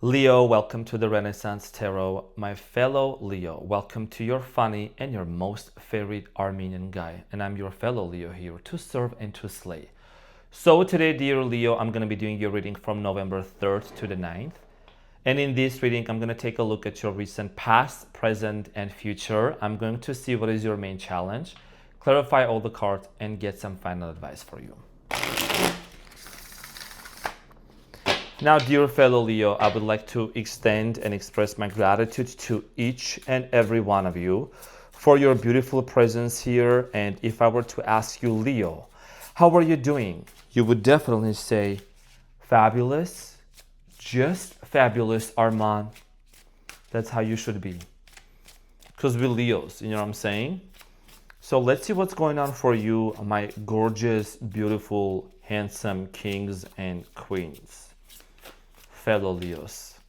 Leo, welcome to the Renaissance Tarot. My fellow Leo, welcome to your funny and your most favorite Armenian guy. And I'm your fellow Leo here to serve and to slay. So today, dear Leo, I'm going to be doing your reading from November 3rd to the 9th. And in this reading, I'm going to take a look at your recent past, present, and future. I'm going to see what is your main challenge, clarify all the cards, and get some final advice for you. Now, dear fellow Leo, I would like to extend and express my gratitude to each and every one of you for your beautiful presence here. And if I were to ask you, Leo, how are you doing? You would definitely say, fabulous, just fabulous, Arman. That's how you should be. Because we're Leos, you know what I'm saying? So let's see what's going on for you, my gorgeous, beautiful, handsome kings and queens. Fellow Leos.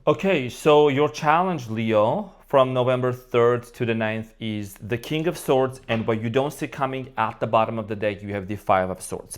Okay, so your challenge, Leo, from November 3rd to the 9th is the King of Swords, and what you don't see coming at the bottom of the deck, you have the Five of Swords.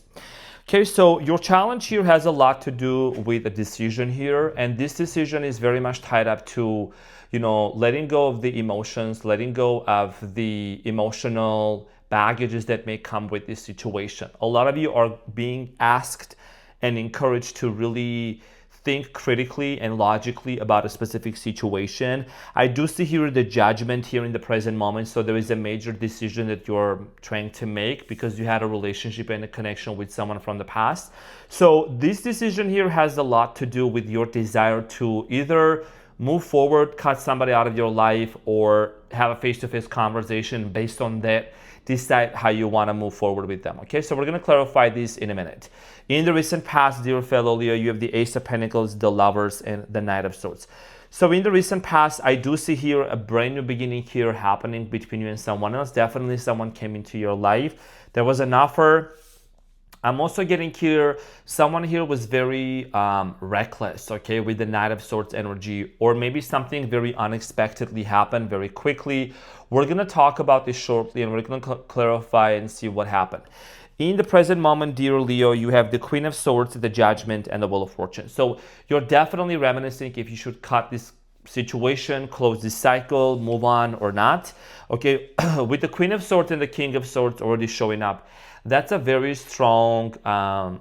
Okay, so your challenge here has a lot to do with a decision here, and this decision is very much tied up to, letting go of the emotions, letting go of the emotional baggages that may come with this situation. A lot of you are being asked and encouraged to really think critically and logically about a specific situation. I do see here the judgment here in the present moment. So there is a major decision that you're trying to make because you had a relationship and a connection with someone from the past. So this decision here has a lot to do with your desire to either move forward, cut somebody out of your life, or have a face-to-face conversation based on that. Decide how you want to move forward with them. Okay, so we're going to clarify this in a minute. In the recent past, dear fellow Leo, you have the Ace of Pentacles, the Lovers, and the Knight of Swords. So in the recent past, I do see here a brand new beginning here happening between you and someone else. Definitely someone came into your life. There was an offer. I'm also getting here, someone here was very reckless, okay, with the Knight of Swords energy, or maybe something very unexpectedly happened very quickly. We're going to talk about this shortly, and we're going to clarify and see what happened. In the present moment, dear Leo, you have the Queen of Swords, the Judgment, and the Wheel of Fortune. So you're definitely reminiscing if you should cut this situation, close this cycle, move on or not. Okay, with the Queen of Swords and the King of Swords already showing up, that's a very strong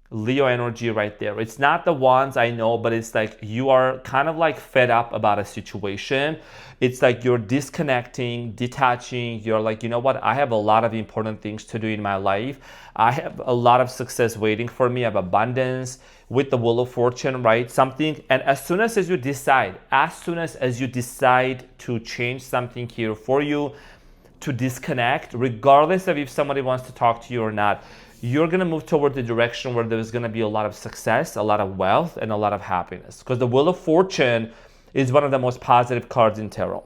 Leo energy right there. It's not the ones I know, but it's like you are kind of like fed up about a situation. It's like you're disconnecting, detaching. You're like, you know what? I have a lot of important things to do in my life. I have a lot of success waiting for me. I have abundance with the Wheel of Fortune, right? Something. And as soon as you decide to change something here for you, to disconnect, regardless of if somebody wants to talk to you or not, you're going to move toward the direction where there's going to be a lot of success, a lot of wealth, and a lot of happiness. Because the Wheel of Fortune is one of the most positive cards in tarot.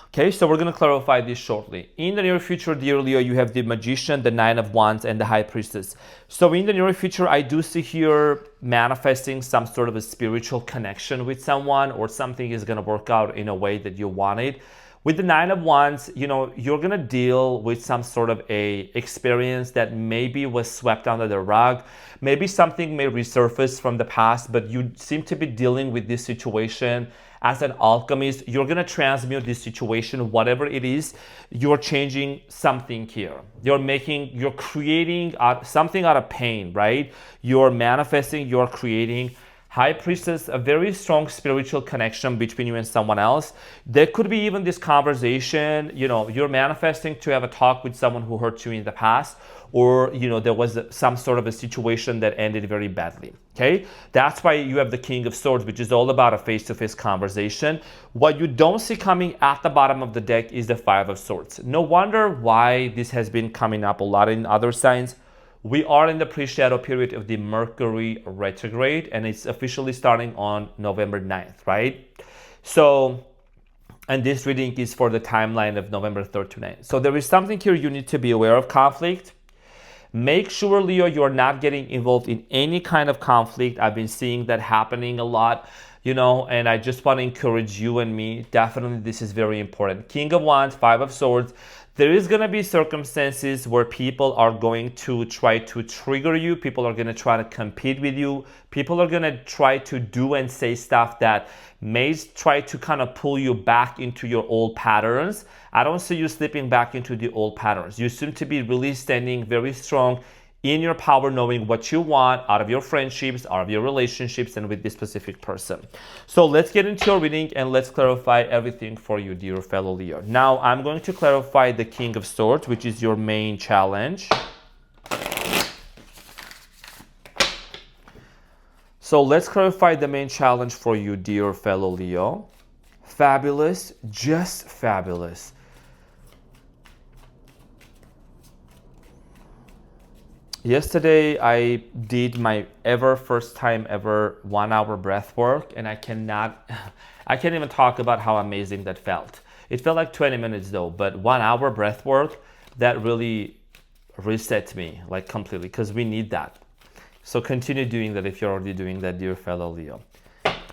Okay, so we're going to clarify this shortly. In the near future, dear Leo, you have the Magician, the Nine of Wands, and the High Priestess. So in the near future, I do see here manifesting some sort of a spiritual connection with someone, or something is going to work out in a way that you wanted. With the Nine of Wands, you're going to deal with some sort of a experience that maybe was swept under the rug. Maybe something may resurface from the past, but you seem to be dealing with this situation as an alchemist. You're going to transmute this situation, whatever it is. You're changing something here. You're creating something out of pain, right? You're manifesting, you're creating. High Priestess, a very strong spiritual connection between you and someone else. There could be even this conversation, you're manifesting to have a talk with someone who hurt you in the past, or, there was some sort of a situation that ended very badly, okay? That's why you have the King of Swords, which is all about a face-to-face conversation. What you don't see coming at the bottom of the deck is the Five of Swords. No wonder why this has been coming up a lot in other signs. We are in the pre-shadow period of the Mercury retrograde, and it's officially starting on November 9th, right? So, and this reading is for the timeline of November 3rd to 9th. So there is something here you need to be aware of, conflict. Make sure, Leo, you're not getting involved in any kind of conflict. I've been seeing that happening a lot, and I just want to encourage you and me. Definitely, this is very important. King of Wands, Five of Swords. There is going to be circumstances where people are going to try to trigger you. People are going to try to compete with you. People are going to try to do and say stuff that may try to kind of pull you back into your old patterns. I don't see you slipping back into the old patterns. You seem to be really standing very strong in your power, knowing what you want out of your friendships, out of your relationships, and with this specific person. So let's get into your reading and let's clarify everything for you, dear fellow Leo. Now, I'm going to clarify the King of Swords, which is your main challenge. So let's clarify the main challenge for you, dear fellow Leo. Fabulous, just fabulous. Yesterday, I did my first time ever 1 hour breath work, and I can't even talk about how amazing that felt. It felt like 20 minutes though, but 1 hour breath work, that really reset me like completely, because we need that. So continue doing that if you're already doing that, dear fellow Leo.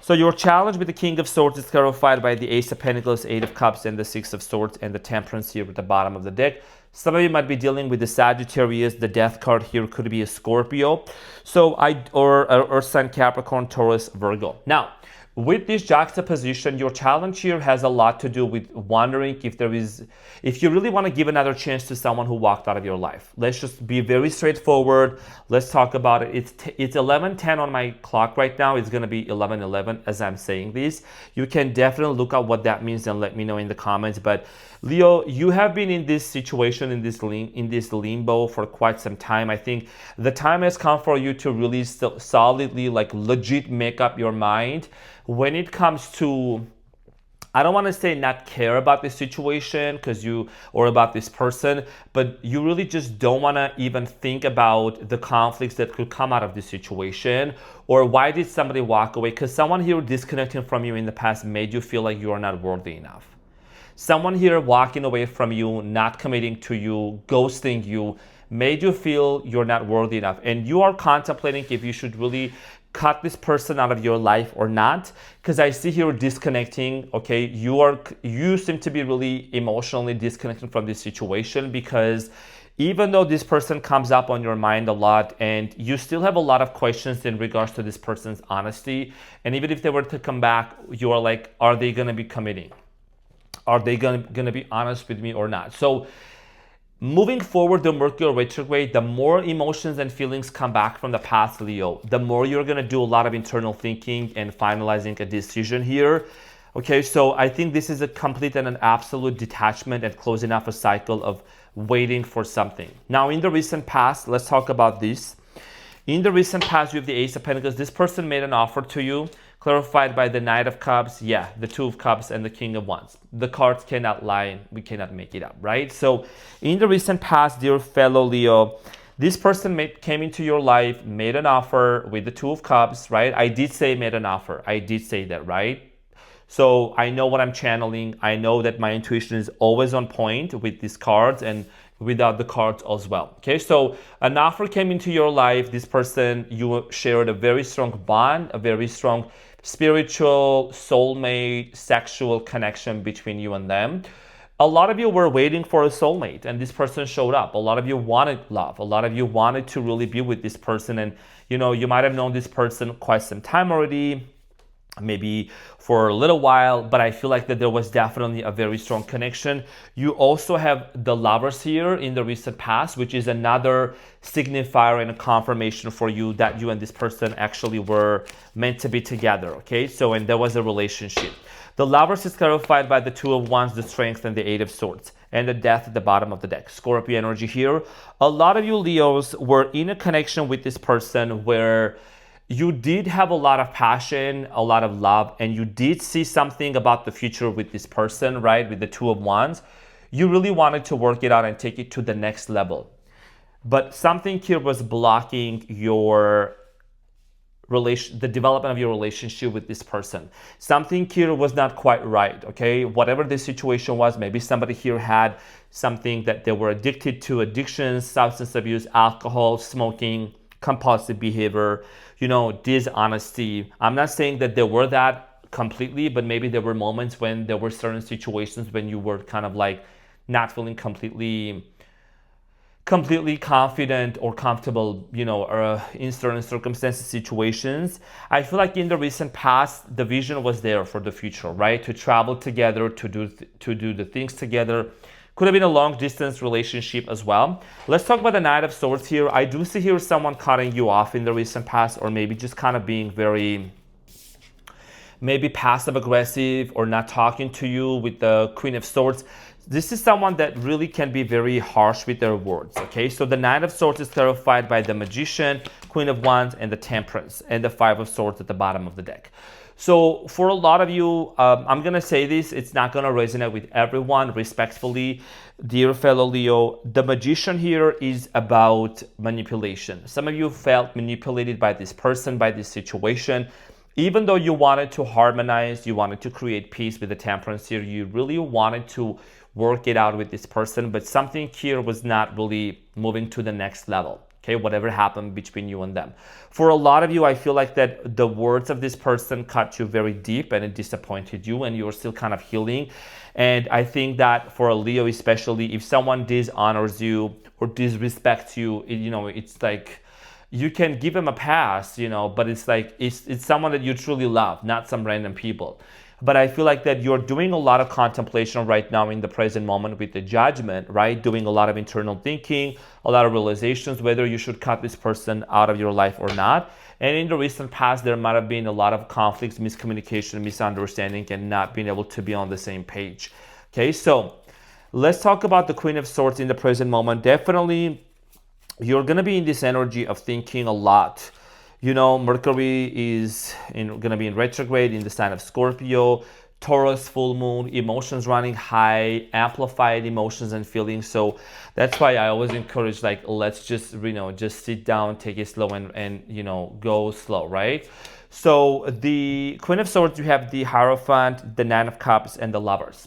So your challenge with the King of Swords is clarified by the Ace of Pentacles, Eight of Cups, and the Six of Swords, and the Temperance here at the bottom of the deck. Some of you might be dealing with the Sagittarius. The Death card here could be a Scorpio. Or Sun, Capricorn, Taurus, Virgo. Now, with this juxtaposition, your challenge here has a lot to do with wondering if you really want to give another chance to someone who walked out of your life. Let's just be very straightforward. Let's talk about it. It's 11:10 on my clock right now. It's going to be 11:11 as I'm saying this. You can definitely look up what that means and let me know in the comments. But Leo, you have been in this situation, in this limbo for quite some time. I think the time has come for you to really solidly, like legit make up your mind when it comes to, I don't want to say not care about the situation or about this person, but you really just don't want to even think about the conflicts that could come out of this situation, or why did somebody walk away? Because someone here disconnecting from you in the past made you feel like you are not worthy enough. Someone here walking away from you, not committing to you, ghosting you, made you feel you're not worthy enough. And you are contemplating if you should really cut this person out of your life or not, because I see here disconnecting. Okay, you seem to be really emotionally disconnected from this situation, because even though this person comes up on your mind a lot and you still have a lot of questions in regards to this person's honesty, and even if they were to come back, you are like, are they going to be committing? Are they going to be honest with me or not? So moving forward, the Mercury retrograde, the more emotions and feelings come back from the past, Leo, the more you're going to do a lot of internal thinking and finalizing a decision here. Okay, so I think this is a complete and an absolute detachment and closing off a cycle of waiting for something. Now, in the recent past, let's talk about this. In the recent past, you have the Ace of Pentacles. This person made an offer to you, clarified by the Knight of Cups, the Two of Cups, and the King of Wands. The cards cannot lie, we cannot make it up, right? So in the recent past, dear fellow Leo, this person came into your life, made an offer with the Two of Cups, right? I did say made an offer. I did say that, right? So I know what I'm channeling. I know that my intuition is always on point with these cards and without the cards as well. Okay, so an offer came into your life. This person, you shared a very strong bond, a very strong spiritual, soulmate, sexual connection between you and them. A lot of you were waiting for a soulmate and this person showed up. A lot of you wanted love. A lot of you wanted to really be with this person, and you might have known this person quite some time already, maybe for a little while, but I feel like that there was definitely a very strong connection. You also have the Lovers here in the recent past, which is another signifier and a confirmation for you that you and this person actually were meant to be together. Okay, so and there was a relationship. The Lovers is clarified by the Two of Wands, the Strength, and the Eight of Swords, and the Death at the bottom of the deck. Scorpio energy here. A lot of you Leos were in a connection with this person where you did have a lot of passion, a lot of love, and you did see something about the future with this person, right? With the Two of Wands. You really wanted to work it out and take it to the next level. But something here was blocking your the development of your relationship with this person. Something here was not quite right, okay? Whatever the situation was, maybe somebody here had something that they were addicted to, addictions, substance abuse, alcohol, smoking, compulsive behavior, dishonesty. I'm not saying that they were that completely, but maybe there were moments when there were certain situations when you were kind of like not feeling completely confident or comfortable, in certain circumstances, situations. I feel like in the recent past, the vision was there for the future, right? To travel together, to do the things together. Could have been a long distance relationship as well. Let's talk about the Knight of Swords here. I do see here someone cutting you off in the recent past, or maybe just kind of being very, maybe passive aggressive or not talking to you with the Queen of Swords. This is someone that really can be very harsh with their words, okay? So the Knight of Swords is clarified by the Magician, Queen of Wands, and the Temperance, and the Five of Swords at the bottom of the deck. So for a lot of you, I'm going to say this, it's not going to resonate with everyone, respectfully. Dear fellow Leo, the Magician here is about manipulation. Some of you felt manipulated by this person, by this situation. Even though you wanted to harmonize, you wanted to create peace with the Temperance here, you really wanted to work it out with this person, but something here was not really moving to the next level. Okay, whatever happened between you and them. For a lot of you, I feel like that the words of this person cut you very deep and it disappointed you, and you're still kind of healing. And I think that for a Leo especially, if someone dishonors you or disrespects you, it's like you can give them a pass, but it's like it's someone that you truly love, not some random people. But I feel like that you're doing a lot of contemplation right now in the present moment with the Judgment, right? Doing a lot of internal thinking, a lot of realizations, whether you should cut this person out of your life or not. And in the recent past, there might have been a lot of conflicts, miscommunication, misunderstanding, and not being able to be on the same page. Okay, so let's talk about the Queen of Swords in the present moment. Definitely, you're going to be in this energy of thinking a lot. Mercury is going to be in retrograde in the sign of Scorpio. Taurus, full moon, emotions running high, amplified emotions and feelings. So that's why I always encourage, let's just, just sit down, take it slow and go slow, right? So the Queen of Swords, you have the Hierophant, the Nine of Cups, and the Lovers.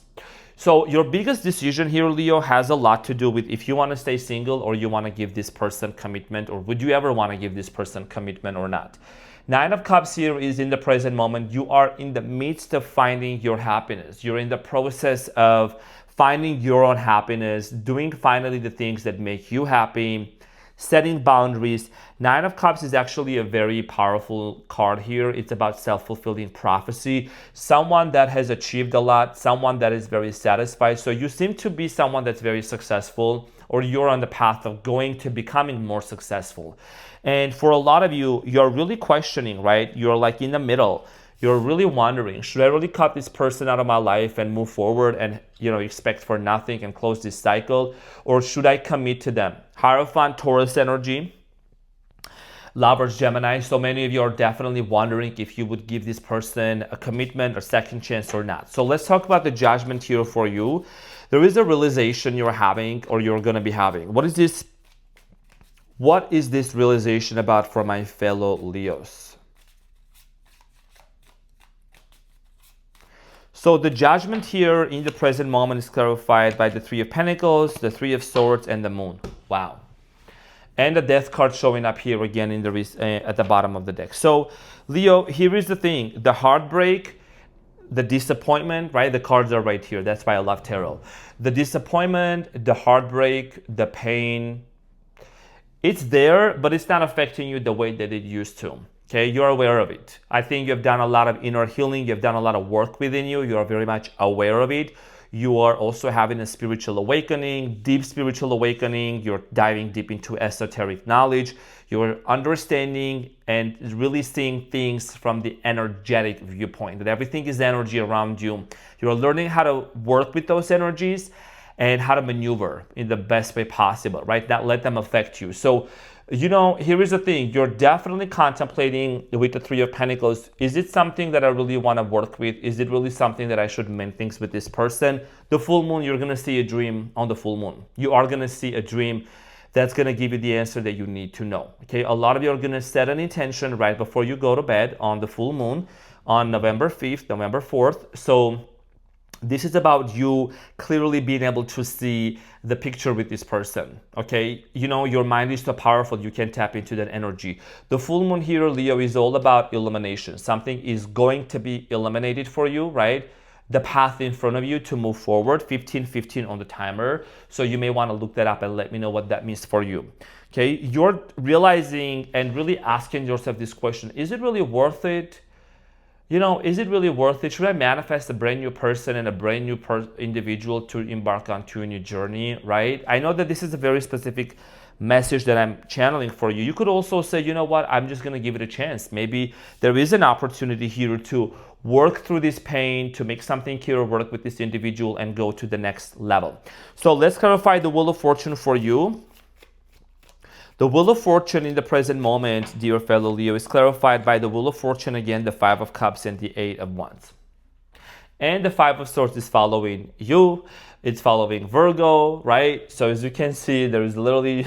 So your biggest decision here, Leo, has a lot to do with if you want to stay single or you want to give this person commitment, or would you ever want to give this person commitment or not. Nine of Cups here is in the present moment. You are in the midst of finding your happiness. You're in the process of finding your own happiness, doing finally the things that make you happy, setting boundaries. Nine of Cups is actually a very powerful card here. It's about self-fulfilling prophecy. Someone that has achieved a lot, someone that is very satisfied. So you seem to be someone that's very successful, or you're on the path of going to becoming more successful. And for a lot of you, you're really questioning, right? You're like in the middle. You're really wondering, should I really cut this person out of my life and move forward and, expect for nothing and close this cycle? Or should I commit to them? Hierophant, Taurus energy. Lovers, Gemini. So many of you are definitely wondering if you would give this person a commitment or second chance or not. So let's talk about the Judgment here for you. There is a realization you're having, or you're going to be having. What is this? What is this realization about for my fellow Leos? So the Judgment here in the present moment is clarified by the Three of Pentacles, the Three of Swords, and the Moon. Wow. And the Death card showing up here again in the at the bottom of the deck. So Leo, here is the thing. The heartbreak, the disappointment, right? The cards are right here. That's why I love tarot. The disappointment, the heartbreak, the pain, it's there, but it's not affecting you the way that it used to. Okay, you're aware of it. I think you've done a lot of inner healing. You've done a lot of work within you. You are very much aware of it. You are also having a spiritual awakening, deep spiritual awakening. You're diving deep into esoteric knowledge. You're understanding and really seeing things from the energetic viewpoint, that everything is energy around you. You're learning how to work with those energies and how to maneuver in the best way possible, right? Not let them affect you. So, here is the thing. You're definitely contemplating with the Three of Pentacles. Is it something that I really want to work with? Is it really something that I should mend things with this person? The full moon, you're going to see a dream on the full moon. You are going to see a dream that's going to give you the answer that you need to know. Okay, a lot of you are going to set an intention right before you go to bed on the full moon on November 5th, November 4th. So this is about you clearly being able to see the picture with this person, okay? You know, your mind is so powerful, you can tap into that energy. The full moon here, Leo, is all about illumination. Something is going to be illuminated for you, right? The path in front of you to move forward, 15:15 on the timer. So you may want to look that up and let me know what that means for you. Okay, you're realizing and really asking yourself this question: is it really worth it? You know, is it really worth it? Should I manifest a brand new person and a brand new individual to embark onto a new journey, right? I know that this is a very specific message that I'm channeling for you. You could also say, you know what, I'm just going to give it a chance. Maybe there is an opportunity here to work through this pain, to make something here, work with this individual and go to the next level. So let's clarify the Wheel of Fortune for you. The Wheel of Fortune in the present moment, dear fellow Leo, is clarified by the Wheel of Fortune again, the Five of Cups and the Eight of Wands. And the Five of Swords is following you. It's following Virgo, right? So as you can see, there is literally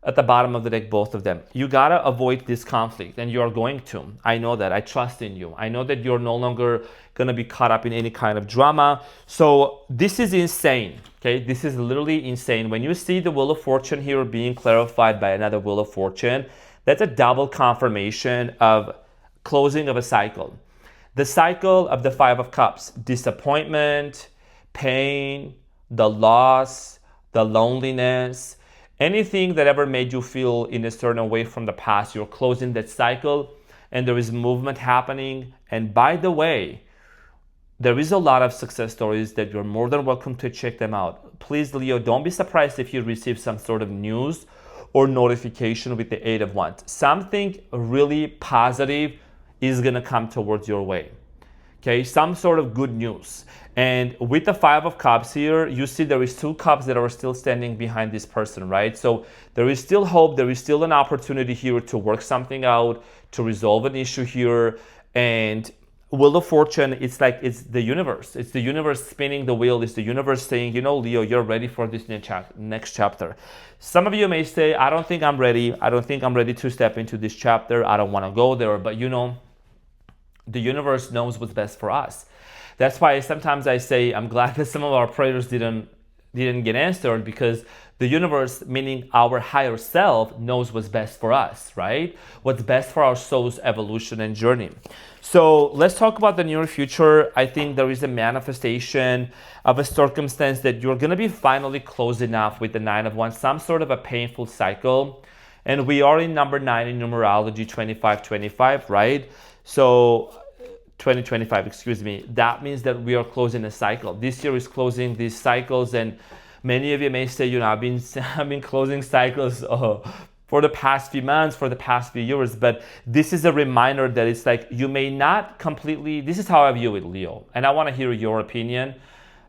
at the bottom of the deck, both of them. You gotta avoid this conflict, and you are going to. I know that. I trust in you. I know that you're no longer gonna be caught up in any kind of drama. So this is insane, okay? This is literally insane. When you see the Wheel of Fortune here being clarified by another Wheel of Fortune, that's a double confirmation of closing of a cycle. The cycle of the Five of Cups: disappointment, pain, the loss, the loneliness, anything that ever made you feel in a certain way from the past. You're closing that cycle and there is movement happening. And by the way, there is a lot of success stories that you're more than welcome to check them out. Please, Leo, don't be surprised if you receive some sort of news or notification with the Eight of Wands. Something really positive is gonna come towards your way. Okay, some sort of good news. And with the Five of Cups here, you see there is two cups that are still standing behind this person, right? So there is still hope, there is still an opportunity here to work something out, to resolve an issue here. And Wheel of Fortune, it's like it's the universe. It's the universe spinning the wheel. It's the universe saying, you know, Leo, you're ready for this next chapter. Some of you may say, I don't think I'm ready. I don't think I'm ready to step into this chapter. I don't want to go there. But you know, the universe knows what's best for us. That's why sometimes I say I'm glad that some of our prayers didn't get answered, because the universe, meaning our higher self, knows what's best for us, right? What's best for our soul's evolution and journey. So let's talk about the near future. I think there is a manifestation of a circumstance that you're going to be finally closing off with the Nine of Wands, some sort of a painful cycle. And we are in number 9 in numerology, 2525, right? So 2025, excuse me. That means that we are closing a cycle. This year is closing these cycles, and many of you may say, you know, I've been closing cycles for the past few months, for the past few years, but this is a reminder that it's like you may not completely, this is how I view it, Leo, and I want to hear your opinion.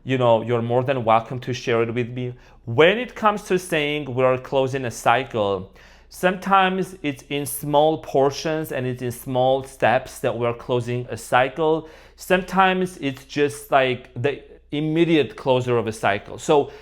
You know, you're more than welcome to share it with me. When it comes to saying we're closing a cycle, sometimes it's in small portions and it's in small steps that we're closing a cycle. Sometimes it's just like the immediate closure of a cycle. So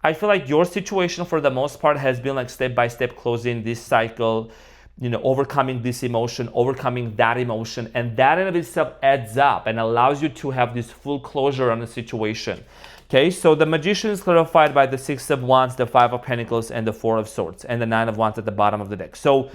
I feel like your situation for the most part has been like step-by-step closing this cycle, you know, overcoming this emotion, overcoming that emotion. And that in of itself adds up and allows you to have this full closure on the situation. Okay, so the Magician is clarified by the Six of Wands, the Five of Pentacles, and the Four of Swords, and the Nine of Wands at the bottom of the deck. So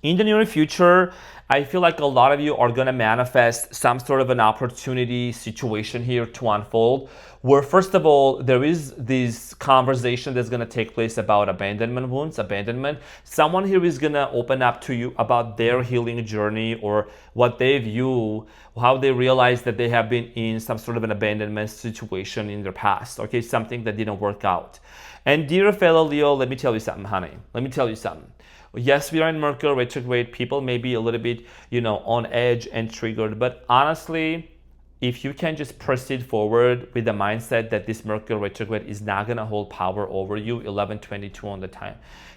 in the near future, I feel like a lot of you are going to manifest some sort of an opportunity situation here to unfold, where first of all, there is this conversation that's going to take place about abandonment wounds, abandonment. Someone here is going to open up to you about their healing journey, or what they view, how they realize that they have been in some sort of an abandonment situation in their past, okay, something that didn't work out. And dear fellow Leo, let me tell you something, honey. Let me tell you something. Yes, we are in Mercury retrograde. People may be a little bit, you know, on edge and triggered. But honestly, if you can just proceed forward with the mindset that this Mercury retrograde is not going to hold power over you, 11:22 on the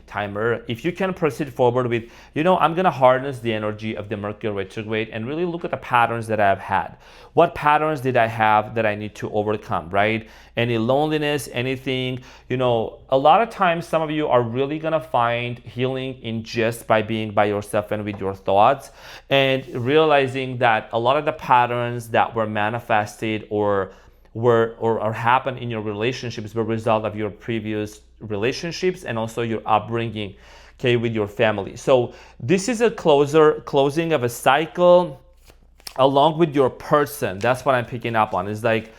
timer. If you can proceed forward with, I'm going to harness the energy of the Mercury retrograde and really look at the patterns that I've had. What patterns did I have that I need to overcome, right? Any loneliness, anything, a lot of times some of you are really going to find healing in just by being by yourself and with your thoughts, and realizing that a lot of the patterns that were manifested or happen in your relationships were a result of your previous relationships and also your upbringing, okay, with your family. So this is a closing of a cycle along with your person. That's what I'm picking up on. It's like,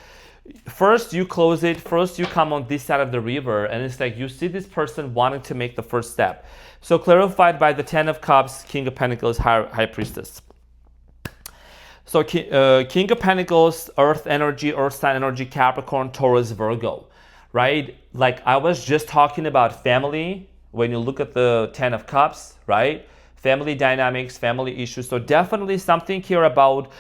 first you close it, first you come on this side of the river, and it's like you see this person wanting to make the first step. So clarified by the 10 of Cups, King of Pentacles, High Priestess. So King of Pentacles, Earth energy, Earth sign energy, Capricorn, Taurus, Virgo, right? Like I was just talking about family when you look at the 10 of Cups, right? Family dynamics, family issues. So definitely something here about,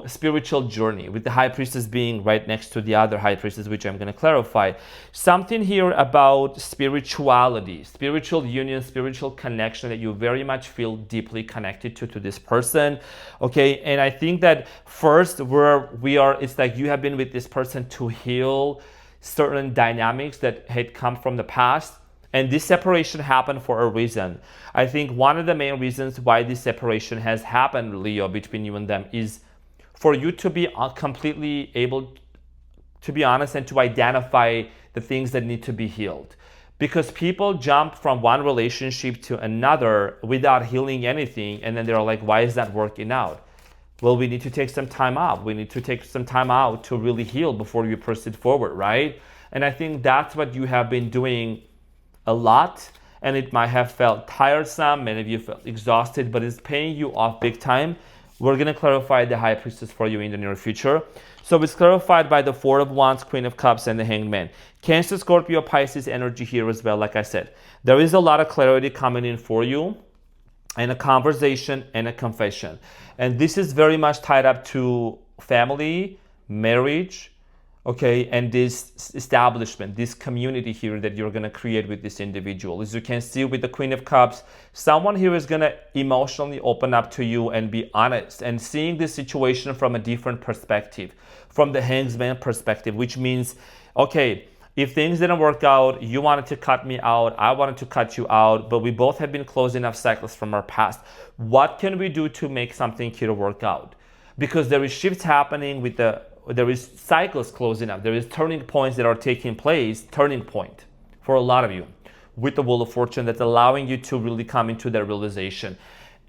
spiritual journey, with the High Priestess being right next to the other High Priestess, which I'm going to clarify. Something here about spirituality, spiritual union, spiritual connection that you very much feel deeply connected to this person. Okay. And I think that first it's like you have been with this person to heal certain dynamics that had come from the past. And this separation happened for a reason. I think one of the main reasons why this separation has happened, Leo, between you and them is for you to be completely able to be honest and to identify the things that need to be healed. Because people jump from one relationship to another without healing anything, and then they're like, why is that working out? Well, we need to take some time out. We need to take some time out to really heal before we proceed forward, right? And I think that's what you have been doing a lot, and it might have felt tiresome. Many of you felt exhausted, but it's paying you off big time. We're going to clarify the High Priestess for you in the near future. So it's clarified by the 4 of Wands, Queen of Cups, and the Hanged Man. Cancer, Scorpio, Pisces energy here as well. Like I said, there is a lot of clarity coming in for you, and a conversation and a confession. And this is very much tied up to family, marriage, okay, and this establishment, this community here that you're going to create with this individual. As you can see with the Queen of Cups, someone here is going to emotionally open up to you and be honest and seeing this situation from a different perspective, from the Hanged Man perspective, which means, okay, if things didn't work out, you wanted to cut me out, I wanted to cut you out, but we both have been closing enough cycles from our past. What can we do to make something here work out? Because there is shifts happening there is cycles closing up. There is turning points that are taking place, turning point for a lot of you with the Wheel of Fortune that's allowing you to really come into that realization.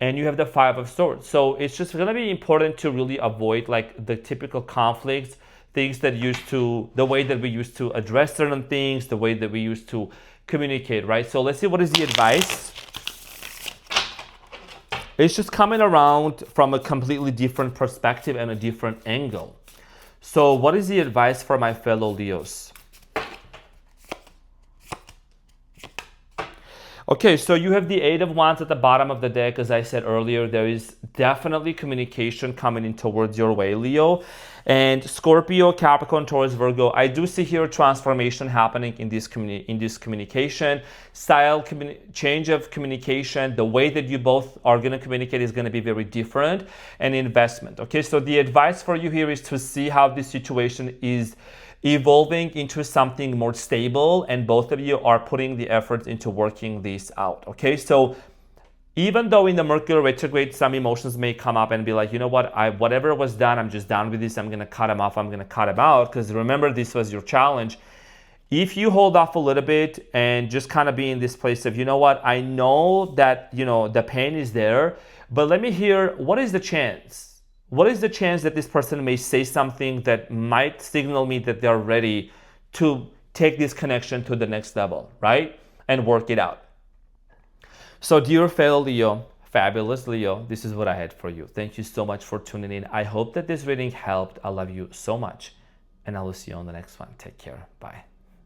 And you have the 5 of Swords. So it's just going to be important to really avoid like the typical conflicts, things that the way that we used to address certain things, the way that we used to communicate, right? So let's see, what is the advice? It's just coming around from a completely different perspective and a different angle. So what is the advice for my fellow Leos? Okay, so you have the 8 of Wands at the bottom of the deck. As I said earlier, there is definitely communication coming in towards your way, Leo. And Scorpio, Capricorn, Taurus, Virgo, I do see here transformation happening in this communication. Style, change of communication, the way that you both are going to communicate is going to be very different. And investment, okay? So the advice for you here is to see how this situation is evolving into something more stable, and both of you are putting the effort into working this out, okay? So even though in the Mercury retrograde, some emotions may come up and be like, you know what, whatever was done, I'm just done with this. I'm going to cut him off. I'm going to cut him out. Because remember, this was your challenge. If you hold off a little bit and just kind of be in this place of, you know what, I know that, the pain is there, but let me hear, what is the chance? What is the chance that this person may say something that might signal me that they're ready to take this connection to the next level, right? And work it out. So dear fellow Leo, fabulous Leo, this is what I had for you. Thank you so much for tuning in. I hope that this reading helped. I love you so much, and I will see you on the next one. Take care. Bye.